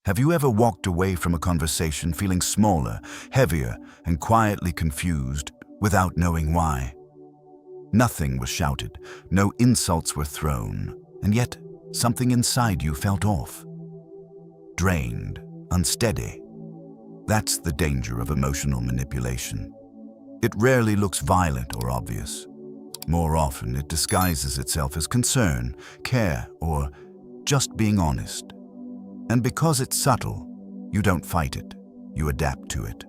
Have you ever walked away from a conversation feeling smaller, heavier, and quietly confused without knowing why? Nothing was shouted, no insults were thrown, and yet something inside you felt off. Drained, unsteady. That's the danger of emotional manipulation. It rarely looks violent or obvious. More often, it disguises itself as concern, care, or just being honest. And because it's subtle, you don't fight it, you adapt to it.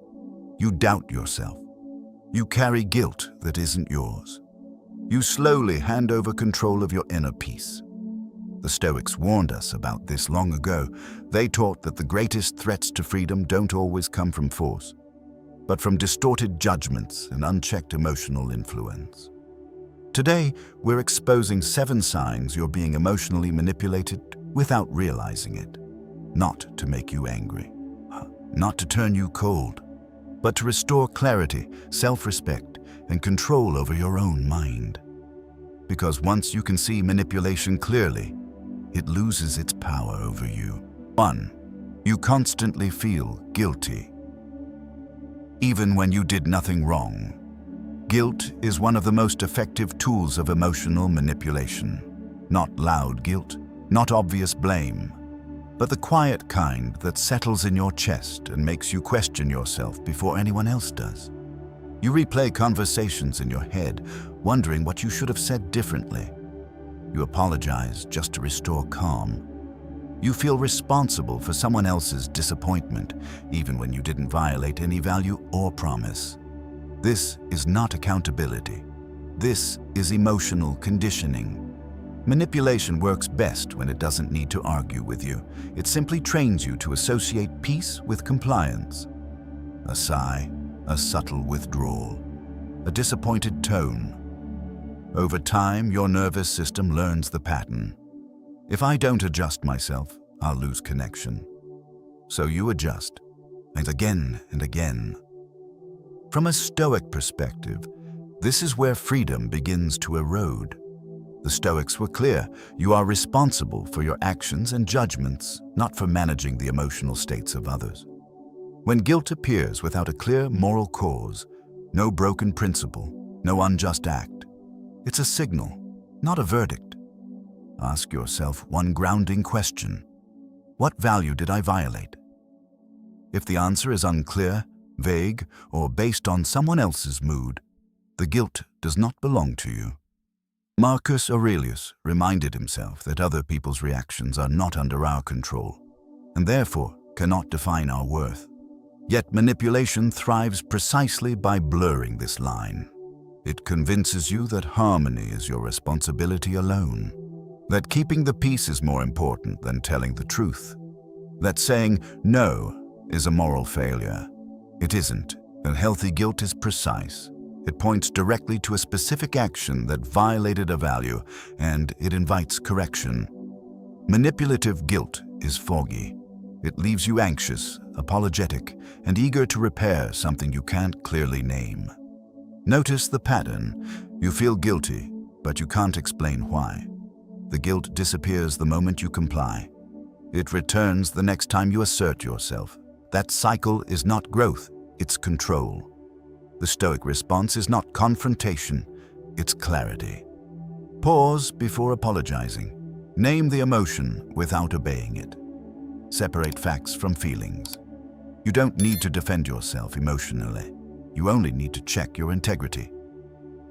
You doubt yourself. You carry guilt that isn't yours. You slowly hand over control of your inner peace. The Stoics warned us about this long ago. They taught that the greatest threats to freedom don't always come from force, but from distorted judgments and unchecked emotional influence. Today, we're exposing 7 signs you're being emotionally manipulated without realizing it. Not to make you angry, not to turn you cold, but to restore clarity, self-respect, and control over your own mind. Because once you can see manipulation clearly, it loses its power over you. 1. You constantly feel guilty. Even when you did nothing wrong. Guilt is one of the most effective tools of emotional manipulation. Not loud guilt, not obvious blame, but the quiet kind that settles in your chest and makes you question yourself before anyone else does. You replay conversations in your head, wondering what you should have said differently. You apologize just to restore calm. You feel responsible for someone else's disappointment, even when you didn't violate any value or promise. This is not accountability. This is emotional conditioning. Manipulation works best when it doesn't need to argue with you. It simply trains you to associate peace with compliance. A sigh, a subtle withdrawal, a disappointed tone. Over time, your nervous system learns the pattern. If I don't adjust myself, I'll lose connection. So you adjust, and again and again. From a Stoic perspective, this is where freedom begins to erode. The Stoics were clear: you are responsible for your actions and judgments, not for managing the emotional states of others. When guilt appears without a clear moral cause, no broken principle, no unjust act, it's a signal, not a verdict. Ask yourself one grounding question: what value did I violate? If the answer is unclear, vague, or based on someone else's mood, the guilt does not belong to you. Marcus Aurelius reminded himself that other people's reactions are not under our control, and therefore cannot define our worth. Yet manipulation thrives precisely by blurring this line. It convinces you that harmony is your responsibility alone, that keeping the peace is more important than telling the truth, that saying no is a moral failure. It isn't, and healthy guilt is precise. It points directly to a specific action that violated a value, and it invites correction. Manipulative guilt is foggy. It leaves you anxious, apologetic, and eager to repair something you can't clearly name. Notice the pattern. You feel guilty, but you can't explain why. The guilt disappears the moment you comply. It returns the next time you assert yourself. That cycle is not growth, it's control. The Stoic response is not confrontation, it's clarity. Pause before apologizing. Name the emotion without obeying it. Separate facts from feelings. You don't need to defend yourself emotionally. You only need to check your integrity.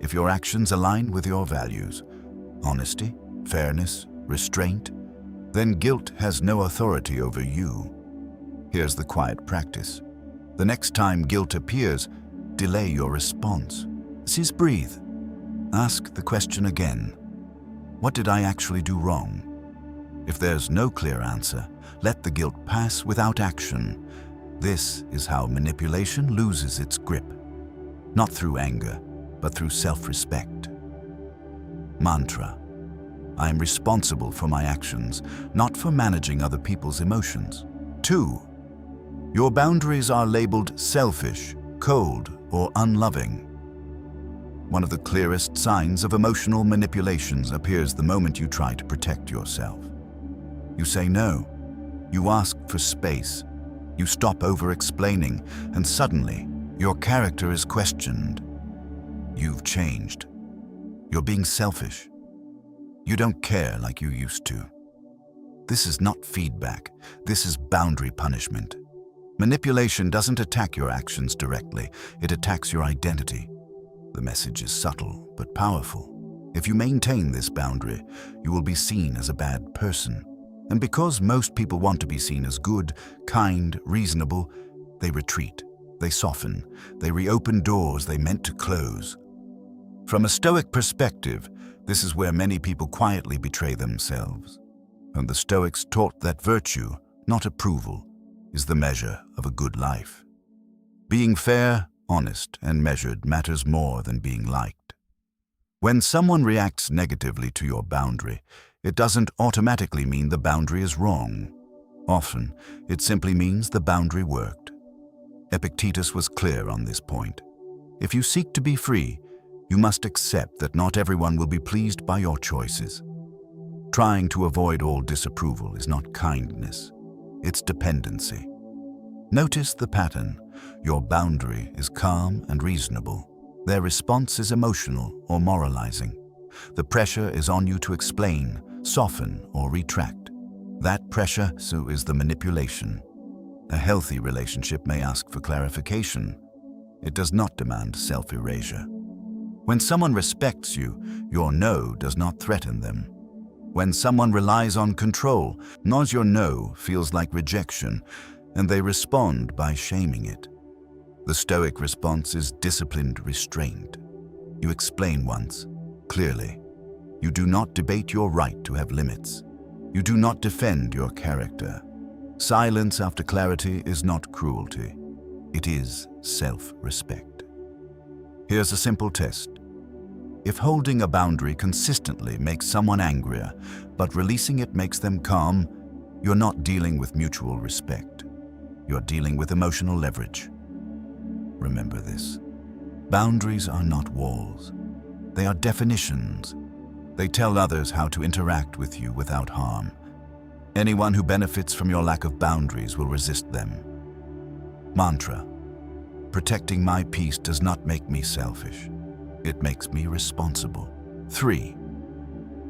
If your actions align with your values, honesty, fairness, restraint, then guilt has no authority over you. Here's the quiet practice. The next time guilt appears, delay your response. Breathe. Ask the question again. What did I actually do wrong? If there's no clear answer, let the guilt pass without action. This is how manipulation loses its grip. Not through anger, but through self-respect. Mantra: I am responsible for my actions, not for managing other people's emotions. 2. Your boundaries are labeled selfish, cold, or unloving. One of the clearest signs of emotional manipulations appears the moment you try to protect yourself. You say no, You ask for space. You stop over-explaining, and suddenly, your character is questioned. You've changed. You're being selfish. You don't care like you used to. This is not feedback. This is boundary punishment. Manipulation doesn't attack your actions directly. It attacks your identity. The message is subtle but powerful. If you maintain this boundary, you will be seen as a bad person. And because most people want to be seen as good, kind, reasonable, they retreat, they soften, they reopen doors they meant to close. From a Stoic perspective, this is where many people quietly betray themselves. And the Stoics taught that virtue, not approval, is the measure of a good life. Being fair, honest, and measured matters more than being liked. When someone reacts negatively to your boundary, it doesn't automatically mean the boundary is wrong. Often, it simply means the boundary worked. Epictetus was clear on this point. If you seek to be free, you must accept that not everyone will be pleased by your choices. Trying to avoid all disapproval is not kindness, it's dependency. Notice the pattern. Your boundary is calm and reasonable. Their response is emotional or moralizing. The pressure is on you to explain, soften, or retract. That pressure, so is the manipulation. A healthy relationship may ask for clarification. It does not demand self-erasure. When someone respects you, your no does not threaten them. When someone relies on control, your no feels like rejection, and they respond by shaming it. The Stoic response is disciplined restraint. You explain once, clearly. You do not debate your right to have limits. You do not defend your character. Silence after clarity is not cruelty. It is self-respect. Here's a simple test. If holding a boundary consistently makes someone angrier, but releasing it makes them calm, you're not dealing with mutual respect. You're dealing with emotional leverage. Remember this. Boundaries are not walls. They are definitions. They tell others how to interact with you without harm. Anyone who benefits from your lack of boundaries will resist them. Mantra. Protecting my peace does not make me selfish. It makes me responsible. 3.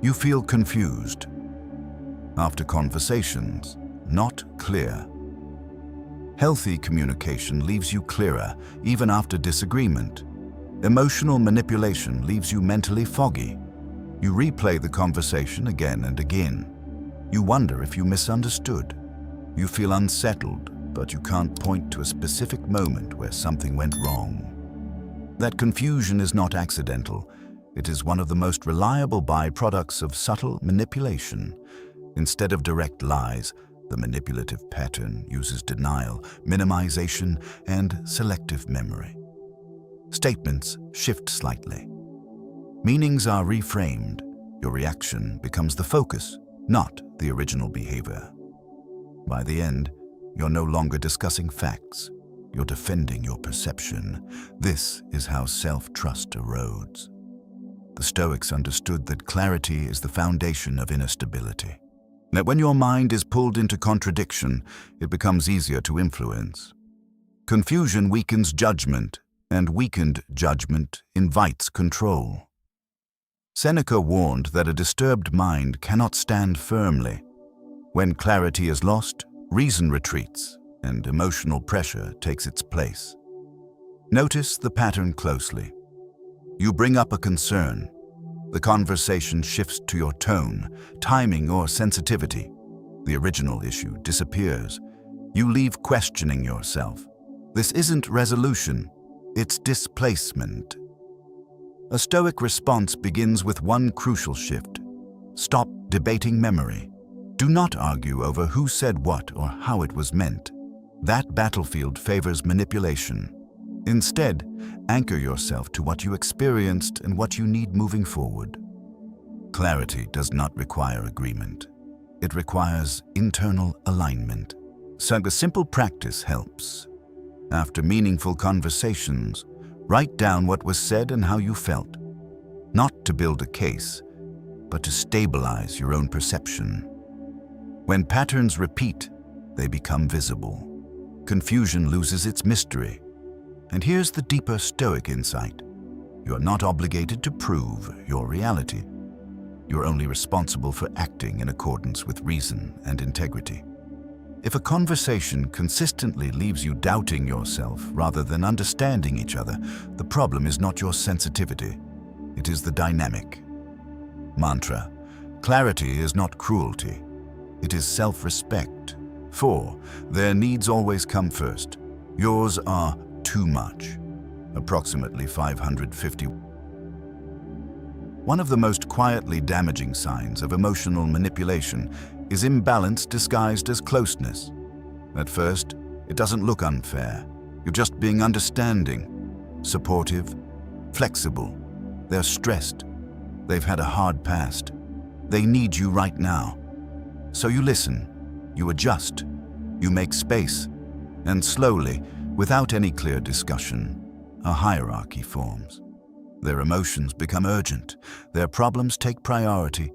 You feel confused. After conversations, not clear. Healthy communication leaves you clearer, even after disagreement. Emotional manipulation leaves you mentally foggy. You replay the conversation again and again. You wonder if you misunderstood. You feel unsettled, but you can't point to a specific moment where something went wrong. That confusion is not accidental. It is one of the most reliable byproducts of subtle manipulation. Instead of direct lies, the manipulative pattern uses denial, minimization, and selective memory. Statements shift slightly. Meanings are reframed. Your reaction becomes the focus, not the original behavior. By the end, you're no longer discussing facts. You're defending your perception. This is how self-trust erodes. The Stoics understood that clarity is the foundation of inner stability. That when your mind is pulled into contradiction, it becomes easier to influence. Confusion weakens judgment, and weakened judgment invites control. Seneca warned that a disturbed mind cannot stand firmly. When clarity is lost, reason retreats, and emotional pressure takes its place. Notice the pattern closely. You bring up a concern. The conversation shifts to your tone, timing, or sensitivity. The original issue disappears. You leave questioning yourself. This isn't resolution, it's displacement. A Stoic response begins with one crucial shift. Stop debating memory. Do not argue over who said what or how it was meant. That battlefield favors manipulation. Instead, anchor yourself to what you experienced and what you need moving forward. Clarity does not require agreement. It requires internal alignment. So a simple practice helps. After meaningful conversations, write down what was said and how you felt. Not to build a case, but to stabilize your own perception. When patterns repeat, they become visible. Confusion loses its mystery. And here's the deeper Stoic insight. You are not obligated to prove your reality. You're only responsible for acting in accordance with reason and integrity. If a conversation consistently leaves you doubting yourself rather than understanding each other, the problem is not your sensitivity. It is the dynamic. Mantra: clarity is not cruelty. It is self-respect. 4. Their needs always come first. Yours are too much. Approximately 550. One of the most quietly damaging signs of emotional manipulation is imbalance disguised as closeness. At first, it doesn't look unfair. You're just being understanding, supportive, flexible. They're stressed. They've had a hard past. They need you right now. So you listen, you adjust, you make space, and slowly, without any clear discussion, a hierarchy forms. Their emotions become urgent, their problems take priority,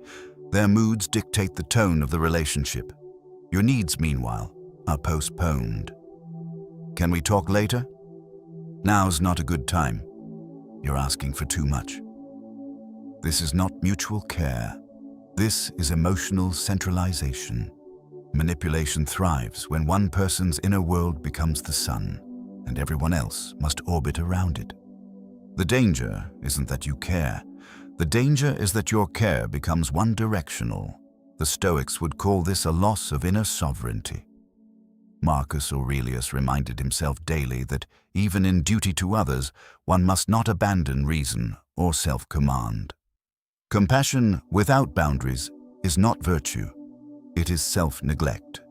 their moods dictate the tone of the relationship. Your needs, meanwhile, are postponed. Can we talk later? Now's not a good time. You're asking for too much. This is not mutual care. This is emotional centralization. Manipulation thrives when one person's inner world becomes the sun, and everyone else must orbit around it. The danger isn't that you care. The danger is that your care becomes one-directional. The Stoics would call this a loss of inner sovereignty. Marcus Aurelius reminded himself daily that even in duty to others, one must not abandon reason or self-command. Compassion without boundaries is not virtue. It is self-neglect.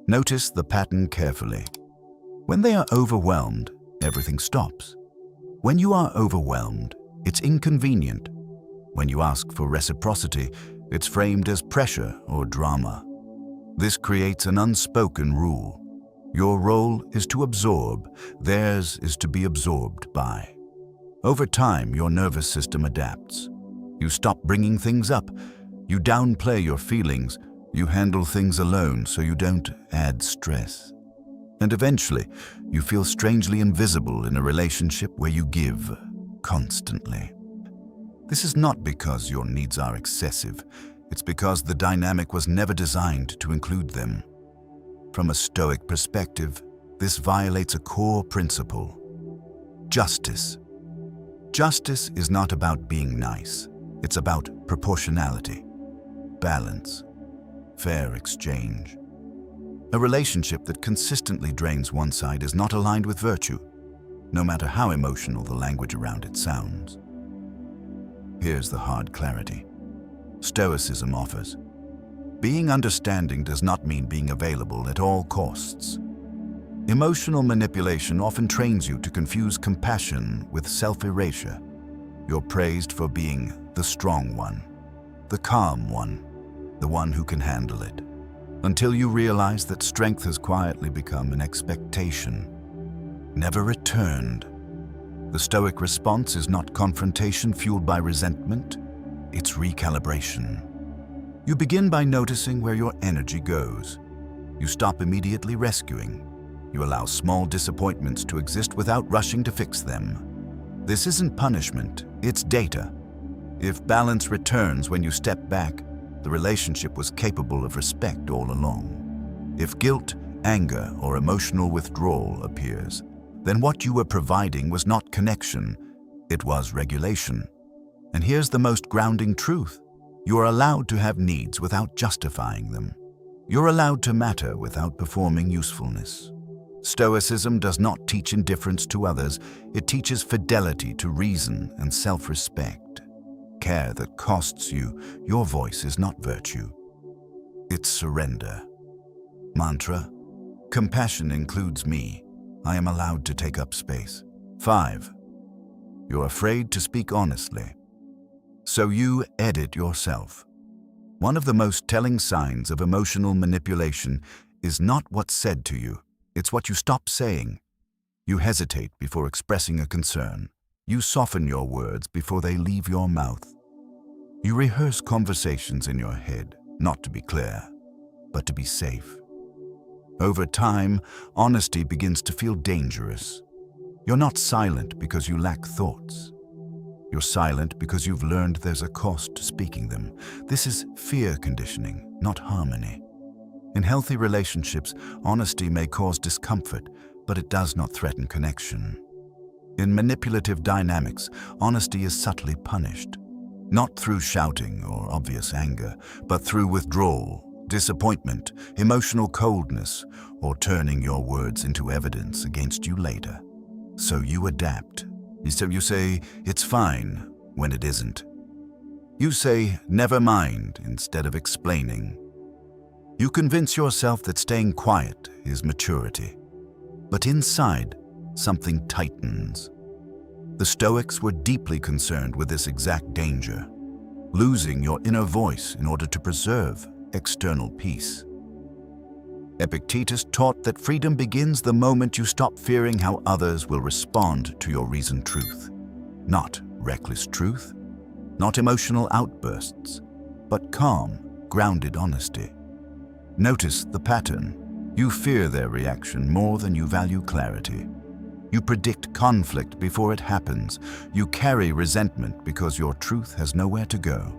Notice the pattern carefully. When they are overwhelmed, everything stops. When you are overwhelmed, it's inconvenient. When you ask for reciprocity, it's framed as pressure or drama. This creates an unspoken rule. Your role is to absorb, theirs is to be absorbed by. Over time, your nervous system adapts. You stop bringing things up, you downplay your feelings, you handle things alone so you don't add stress. And eventually, you feel strangely invisible in a relationship where you give constantly. This is not because your needs are excessive. It's because the dynamic was never designed to include them. From a Stoic perspective, this violates a core principle: justice. Justice is not about being nice. It's about proportionality, balance, fair exchange. A relationship that consistently drains one side is not aligned with virtue, no matter how emotional the language around it sounds. Here's the hard clarity Stoicism offers. Being understanding does not mean being available at all costs. Emotional manipulation often trains you to confuse compassion with self-erasure. You're praised for being the strong one, the calm one, the one who can handle it, until you realize that strength has quietly become an expectation, never returned. The Stoic response is not confrontation fueled by resentment, it's recalibration. You begin by noticing where your energy goes. You stop immediately rescuing. You allow small disappointments to exist without rushing to fix them. This isn't punishment, it's data. If balance returns when you step back, the relationship was capable of respect all along. If guilt, anger, or emotional withdrawal appears, then what you were providing was not connection, it was regulation. And here's the most grounding truth. You are allowed to have needs without justifying them. You're allowed to matter without performing usefulness. Stoicism does not teach indifference to others, it teaches fidelity to reason and self-respect. Care that costs you, your voice is not virtue. It's surrender. Mantra: compassion includes me. I am allowed to take up space. 5. You're afraid to speak honestly. So you edit yourself. One of the most telling signs of emotional manipulation is not what's said to you, it's what you stop saying. You hesitate before expressing a concern. You soften your words before they leave your mouth. You rehearse conversations in your head, not to be clear, but to be safe. Over time, honesty begins to feel dangerous. You're not silent because you lack thoughts. You're silent because you've learned there's a cost to speaking them. This is fear conditioning, not harmony. In healthy relationships, honesty may cause discomfort, but it does not threaten connection. In manipulative dynamics, honesty is subtly punished, not through shouting or obvious anger, but through withdrawal, disappointment, emotional coldness, or turning your words into evidence against you later. So you adapt. So you say, "It's fine," when it isn't. You say, "Never mind," instead of explaining. You convince yourself that staying quiet is maturity. But inside, something tightens. The Stoics were deeply concerned with this exact danger, losing your inner voice in order to preserve external peace. Epictetus taught that freedom begins the moment you stop fearing how others will respond to your reasoned truth. Not reckless truth, not emotional outbursts, but calm, grounded honesty. Notice the pattern. You fear their reaction more than you value clarity. You predict conflict before it happens. You carry resentment because your truth has nowhere to go.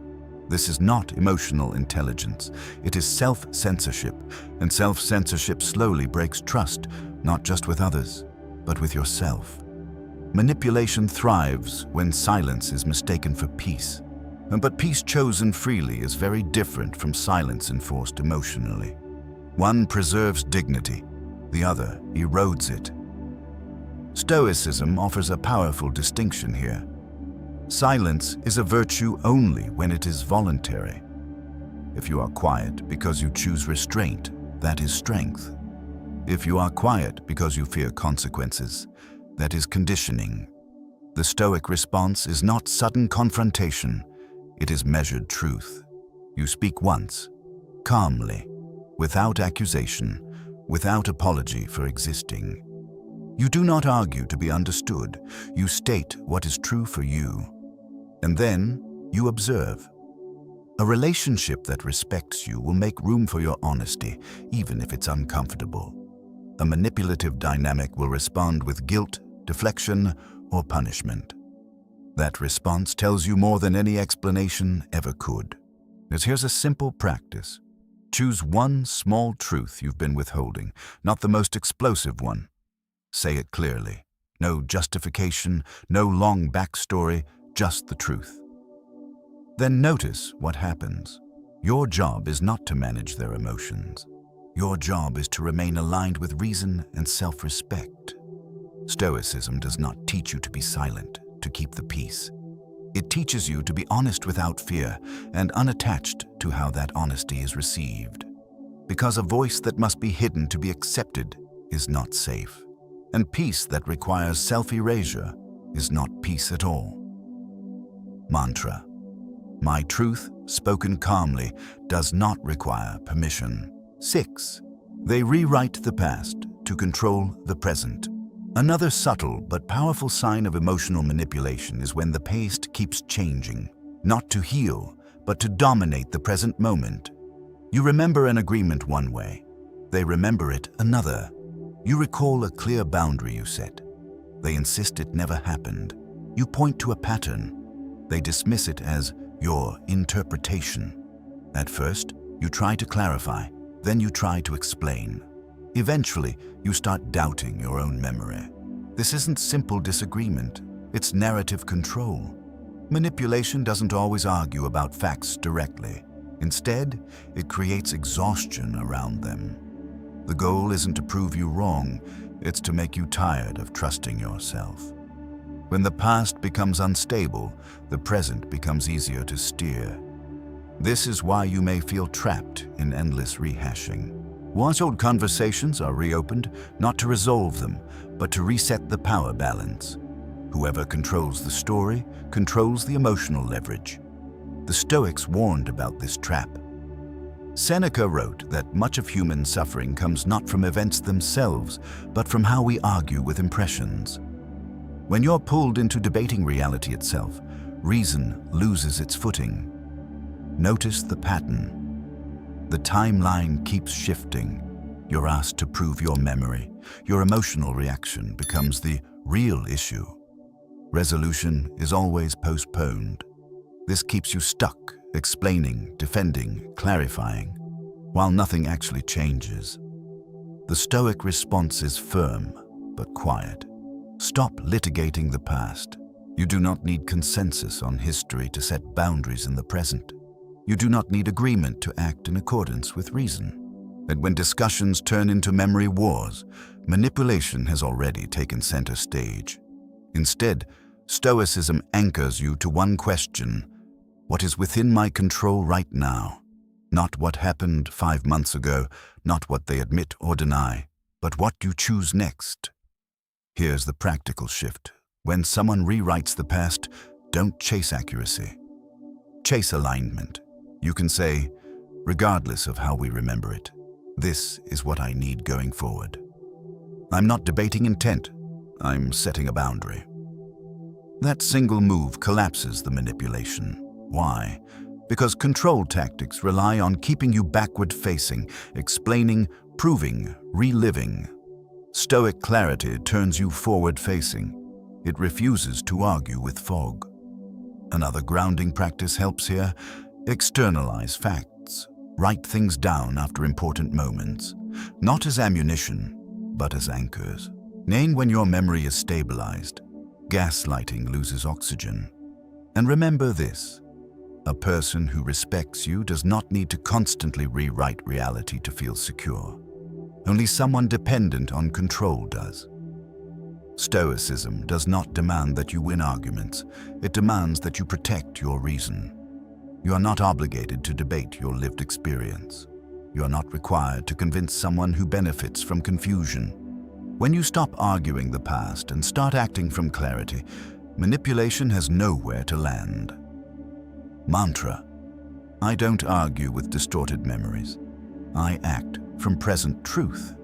This is not emotional intelligence. It is self-censorship, and self-censorship slowly breaks trust, not just with others, but with yourself. Manipulation thrives when silence is mistaken for peace. But peace chosen freely is very different from silence enforced emotionally. One preserves dignity, the other erodes it. Stoicism offers a powerful distinction here. Silence is a virtue only when it is voluntary. If you are quiet because you choose restraint, that is strength. If you are quiet because you fear consequences, that is conditioning. The Stoic response is not sudden confrontation, it is measured truth. You speak once, calmly, without accusation, without apology for existing. You do not argue to be understood, you state what is true for you. And then you observe. A relationship that respects you will make room for your honesty, even if it's uncomfortable. A manipulative dynamic will respond with guilt, deflection, or punishment. That response tells you more than any explanation ever could. Here's a simple practice. Choose one small truth you've been withholding, not the most explosive one. Say it clearly. No justification, no long backstory, just the truth. Then notice what happens. Your job is not to manage their emotions. Your job is to remain aligned with reason and self-respect. Stoicism does not teach you to be silent, to keep the peace. It teaches you to be honest without fear and unattached to how that honesty is received. Because a voice that must be hidden to be accepted is not safe. And peace that requires self-erasure is not peace at all. Mantra. My truth, spoken calmly, does not require permission. 6. They rewrite the past to control the present. Another subtle but powerful sign of emotional manipulation is when the past keeps changing, not to heal, but to dominate the present moment. You remember an agreement one way, they remember it another. You recall a clear boundary you set. They insist it never happened. You point to a pattern. They dismiss it as your interpretation. At first, you try to clarify, then you try to explain. Eventually, you start doubting your own memory. This isn't simple disagreement, it's narrative control. Manipulation doesn't always argue about facts directly. Instead, it creates exhaustion around them. The goal isn't to prove you wrong, it's to make you tired of trusting yourself. When the past becomes unstable, the present becomes easier to steer. This is why you may feel trapped in endless rehashing. Once old conversations are reopened, not to resolve them, but to reset the power balance. Whoever controls the story controls the emotional leverage. The Stoics warned about this trap. Seneca wrote that much of human suffering comes not from events themselves, but from how we argue with impressions. When you're pulled into debating reality itself, reason loses its footing. Notice the pattern. The timeline keeps shifting. You're asked to prove your memory. Your emotional reaction becomes the real issue. Resolution is always postponed. This keeps you stuck, explaining, defending, clarifying, while nothing actually changes. The Stoic response is firm, but quiet. Stop litigating the past. You do not need consensus on history to set boundaries in the present. You do not need agreement to act in accordance with reason. And when discussions turn into memory wars, manipulation has already taken center stage. Instead, Stoicism anchors you to one question: what is within my control right now? Not what happened 5 months ago, not what they admit or deny, but what you choose next. Here's the practical shift. When someone rewrites the past, don't chase accuracy. Chase alignment. You can say, regardless of how we remember it, this is what I need going forward. I'm not debating intent. I'm setting a boundary. That single move collapses the manipulation. Why? Because control tactics rely on keeping you backward-facing, explaining, proving, reliving. Stoic clarity turns you forward-facing. It refuses to argue with fog. Another grounding practice helps here. Externalize facts. Write things down after important moments, not as ammunition, but as anchors. Name when your memory is stabilized. Gaslighting loses oxygen. And remember this: a person who respects you does not need to constantly rewrite reality to feel secure. Only someone dependent on control does. Stoicism does not demand that you win arguments. It demands that you protect your reason. You are not obligated to debate your lived experience. You are not required to convince someone who benefits from confusion. When you stop arguing the past and start acting from clarity, manipulation has nowhere to land. Mantra: I don't argue with distorted memories. I act from present truth.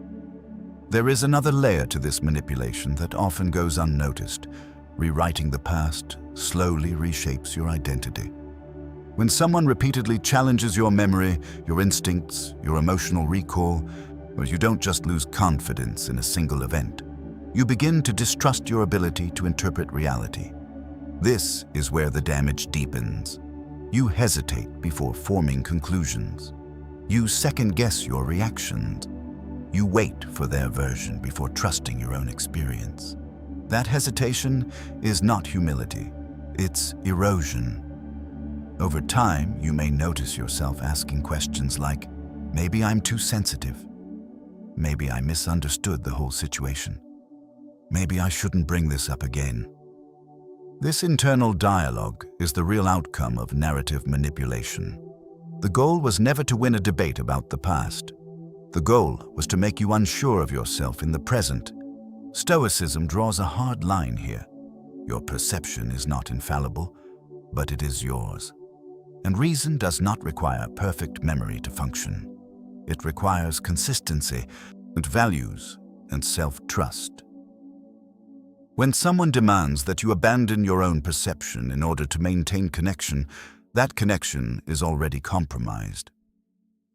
There is another layer to this manipulation that often goes unnoticed. Rewriting the past slowly reshapes your identity. When someone repeatedly challenges your memory, your instincts, your emotional recall, well, you don't just lose confidence in a single event. You begin to distrust your ability to interpret reality. This is where the damage deepens. You hesitate before forming conclusions. You second-guess your reactions. You wait for their version before trusting your own experience. That hesitation is not humility. It's erosion. Over time, you may notice yourself asking questions like, maybe I'm too sensitive. Maybe I misunderstood the whole situation. Maybe I shouldn't bring this up again. This internal dialogue is the real outcome of narrative manipulation. The goal was never to win a debate about the past. The goal was to make you unsure of yourself in the present. Stoicism draws a hard line here. Your perception is not infallible, but it is yours. And reason does not require perfect memory to function. It requires consistency and values and self-trust. When someone demands that you abandon your own perception in order to maintain connection, that connection is already compromised.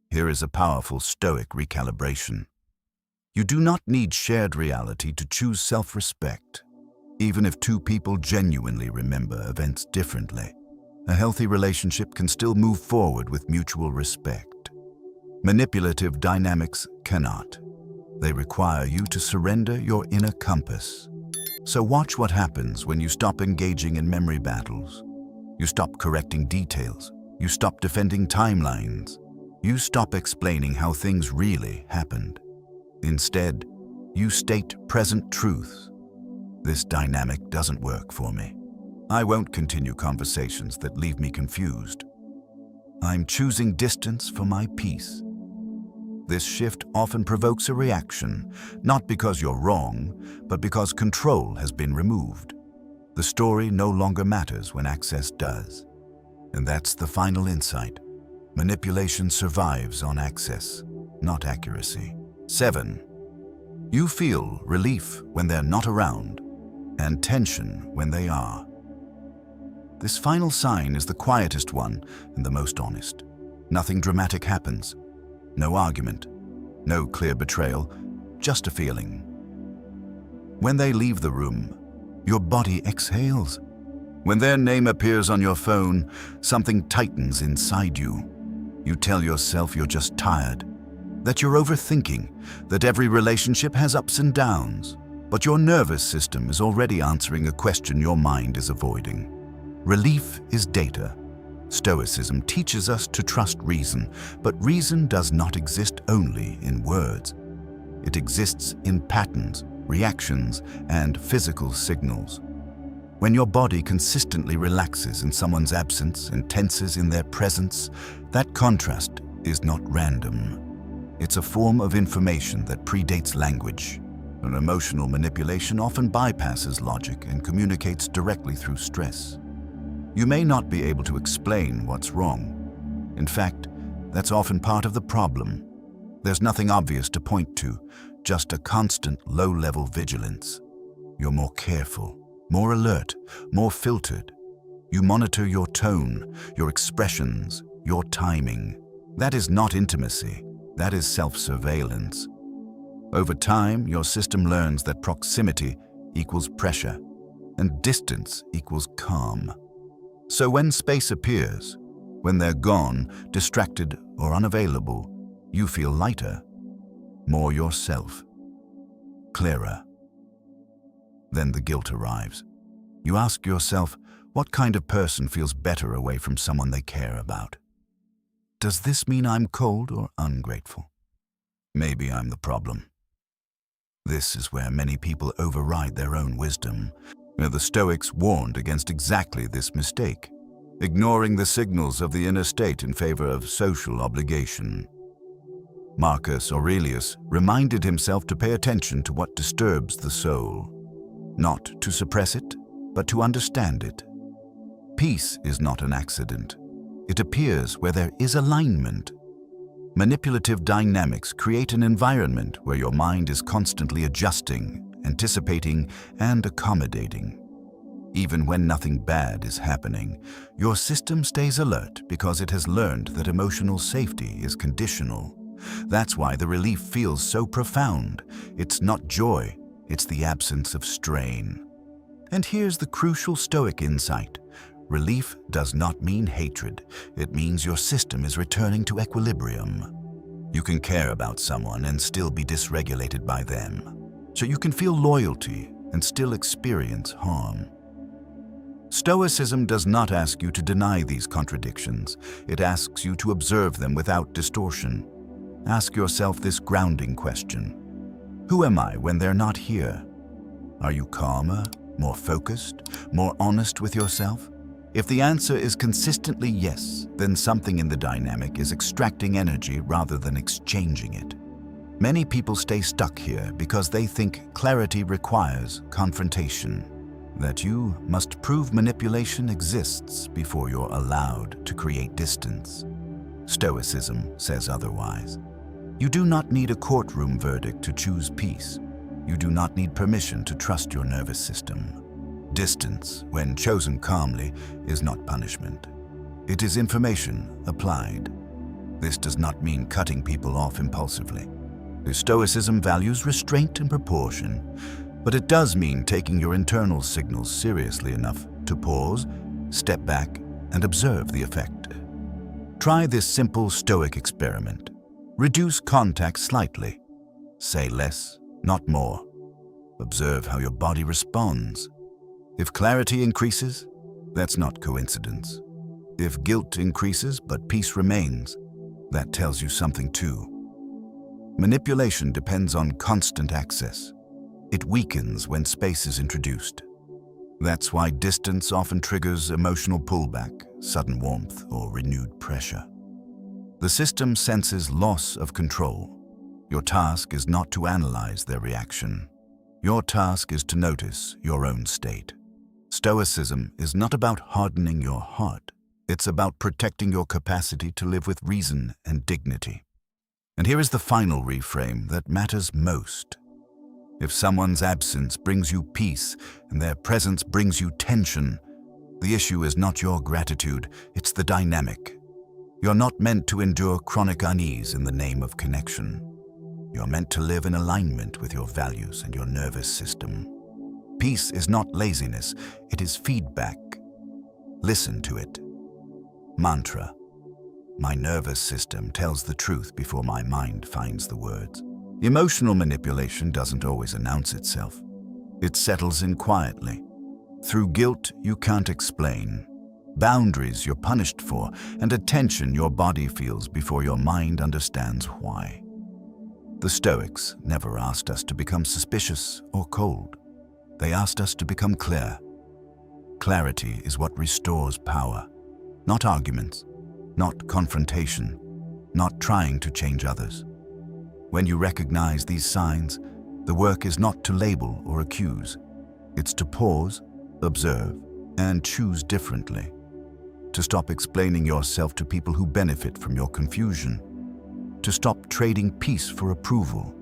Here is a powerful Stoic recalibration. You do not need shared reality to choose self-respect, even if two people genuinely remember events differently. A healthy relationship can still move forward with mutual respect. Manipulative dynamics cannot. They require you to surrender your inner compass. So watch what happens when you stop engaging in memory battles. You stop correcting details. You stop defending timelines. You stop explaining how things really happened. Instead, you state present truths. This dynamic doesn't work for me. I won't continue conversations that leave me confused. I'm choosing distance for my peace. This shift often provokes a reaction, not because you're wrong, but because control has been removed. The story no longer matters when access does. And that's the final insight. Manipulation survives on access, not accuracy. 7. You feel relief when they're not around, and tension when they are. This final sign is the quietest one and the most honest. Nothing dramatic happens. No argument. No clear betrayal, just a feeling. When they leave the room, your body exhales. When their name appears on your phone, something tightens inside you. You tell yourself you're just tired, that you're overthinking, that every relationship has ups and downs. But your nervous system is already answering a question your mind is avoiding. Relief is data. Stoicism teaches us to trust reason, but reason does not exist only in words. It exists in patterns, reactions, and physical signals. When your body consistently relaxes in someone's absence and tenses in their presence, that contrast is not random. It's a form of information that predates language. An emotional manipulation often bypasses logic and communicates directly through stress. You may not be able to explain what's wrong. In fact, that's often part of the problem. There's nothing obvious to point to, just a constant low-level vigilance. You're more careful, more alert, more filtered. You monitor your tone, your expressions, your timing. That is not intimacy. That is self-surveillance. Over time, your system learns that proximity equals pressure, and distance equals calm. So when space appears, when they're gone, distracted or unavailable, you feel lighter, more yourself, clearer. Then the guilt arrives. You ask yourself, what kind of person feels better away from someone they care about? Does this mean I'm cold or ungrateful? Maybe I'm the problem. This is where many people override their own wisdom. The Stoics warned against exactly this mistake, ignoring the signals of the inner state in favor of social obligation. Marcus Aurelius reminded himself to pay attention to what disturbs the soul, not to suppress it, but to understand it. Peace is not an accident. It appears where there is alignment. Manipulative dynamics create an environment where your mind is constantly adjusting, anticipating, and accommodating. Even when nothing bad is happening, your system stays alert because it has learned that emotional safety is conditional. That's why the relief feels so profound. It's not joy, it's the absence of strain. And here's the crucial Stoic insight. Relief does not mean hatred. It means your system is returning to equilibrium. You can care about someone and still be dysregulated by them. So you can feel loyalty and still experience harm. Stoicism does not ask you to deny these contradictions. It asks you to observe them without distortion. Ask yourself this grounding question. Who am I when they're not here? Are you calmer, more focused, more honest with yourself? If the answer is consistently yes, then something in the dynamic is extracting energy rather than exchanging it. Many people stay stuck here because they think clarity requires confrontation, that you must prove manipulation exists before you're allowed to create distance. Stoicism says otherwise. You do not need a courtroom verdict to choose peace. You do not need permission to trust your nervous system. Distance, when chosen calmly, is not punishment. It is information applied. This does not mean cutting people off impulsively. Stoicism values restraint and proportion, but it does mean taking your internal signals seriously enough to pause, step back, and observe the effect. Try this simple Stoic experiment. Reduce contact slightly. Say less, not more. Observe how your body responds. If clarity increases, that's not coincidence. If guilt increases but peace remains, that tells you something too. Manipulation depends on constant access. It weakens when space is introduced. That's why distance often triggers emotional pullback, sudden warmth, or renewed pressure. The system senses loss of control. Your task is not to analyze their reaction. Your task is to notice your own state. Stoicism is not about hardening your heart. It's about protecting your capacity to live with reason and dignity. And here is the final reframe that matters most. If someone's absence brings you peace and their presence brings you tension, the issue is not your gratitude, it's the dynamic. You're not meant to endure chronic unease in the name of connection. You're meant to live in alignment with your values and your nervous system. Peace is not laziness, it is feedback. Listen to it. Mantra. My nervous system tells the truth before my mind finds the words. Emotional manipulation doesn't always announce itself. It settles in quietly. Through guilt you can't explain, boundaries you're punished for, and a tension your body feels before your mind understands why. The Stoics never asked us to become suspicious or cold. They asked us to become clear. Clarity is what restores power, not arguments, not confrontation, not trying to change others. When you recognize these signs, the work is not to label or accuse. It's to pause, observe, and choose differently. To stop explaining yourself to people who benefit from your confusion. To stop trading peace for approval.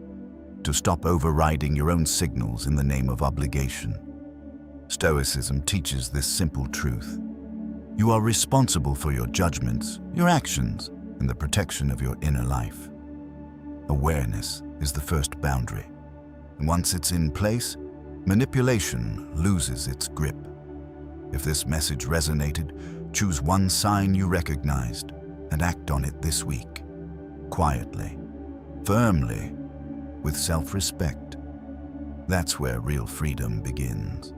To stop overriding your own signals in the name of obligation. Stoicism teaches this simple truth. You are responsible for your judgments, your actions, and the protection of your inner life. Awareness is the first boundary. And once it's in place, manipulation loses its grip. If this message resonated, choose one sign you recognized and act on it this week. Quietly, firmly, with self-respect. That's where real freedom begins.